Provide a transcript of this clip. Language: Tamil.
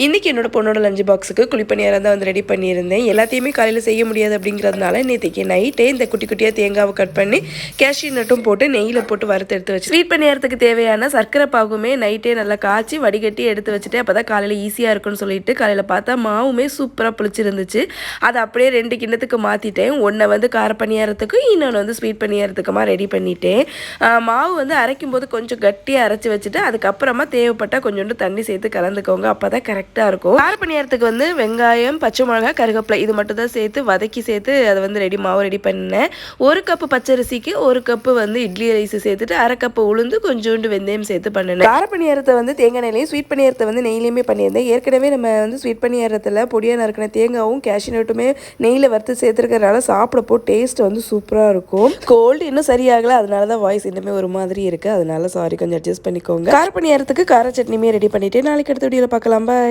இன்றைக்கி என்னோட பொண்ணோட லஞ்ச் பாக்ஸுக்கு குழிப்பணியாரம் தான் வந்து ரெடி பண்ணியிருந்தேன். எல்லாத்தையுமே காலையில் செய்ய முடியாது அப்படிங்கிறதுனால நேற்றுக்கு நைட்டே இந்த குட்டி குட்டியாக தேங்காவை கட் பண்ணி கேஷ்யூ நட்டும் போட்டு நெய்யில் போட்டு வறுத்து எடுத்து வச்சு ஸ்வீட் பணியாரத்துக்கு தேவையான சர்க்கரை பாகுமே நைட்டே நல்லா காய்ச்சி வடிகட்டி எடுத்து வச்சுட்டு அப்போ தான் காலையில் ஈஸியாக இருக்குன்னு சொல்லிட்டு காலையில் பார்த்தா மாவுமே சூப்பராக புளிச்சிருந்துச்சு. அதை அப்படியே 2 கிண்ணத்துக்கு மாற்றிட்டேன். ஒன்றை வந்து கார பணியாரத்துக்கு, இன்னொன்று வந்து ஸ்வீட் பணியாரத்துக்குமா ரெடி பண்ணிட்டேன். மாவு வந்து அரைக்கும் போது கொஞ்சம் கட்டியாக அரைச்சி வச்சுட்டு அதுக்கப்புறமா தேவைப்பட்டால் கொஞ்சோண்டு தண்ணி சேர்த்து கலந்துக்கோங்க. அப்போ தான் கரெக்டாக இருக்கும். கார பணியாரத்துக்கு வந்து வெங்காயம், பச்சை மிளகாய், கருவேப்பிலை இது மட்டும் தான் சேர்த்து வதக்கி சேர்த்து அதை வந்து மாவு ரெடி பண்ணேன். 1 கப்பு பச்சரிசிக்கு 1 கப்பு வந்து இட்லி ரைஸ் சேர்த்துட்டு 1/2 கப்பு உளுந்து கொஞ்சோண்டு வெந்தயம் சேர்த்து பண்ணினேன். கார பணியாரத்தை வந்து தேங்காய் நெய்லையும் ஸ்வீட் பணியாரத்தை வந்து நெய்லையுமே பண்ணியிருந்தேன். ஏற்கனவே நம்ம வந்து ஸ்வீட் பணியாரத்தில் பொடியாக நறுக்கின தேங்காவும் கேஷ்யூ நட்டுமே நெய்யில் வறுத்து சேர்த்துருக்கிறதுனால சாப்பிடப்போ டேஸ்ட் வந்து சூப்பராக இருக்கும். கோல்டு இன்னும் சரியாகலை, அதனால தான் வாய்ஸ் இன்னுமே ஒரு மாதிரி இருக்குது. அதனால சாரி, கொஞ்சம் அட்ஜஸ்ட் பண்ணிக்கோங்க. கார பணியாரத்துக்கு கார சட்னியுமே ரெடி பண்ணிவிட்டு நாளைக்கு அடுத்த வீடியோவில் பார்க்கலாம். பாய்.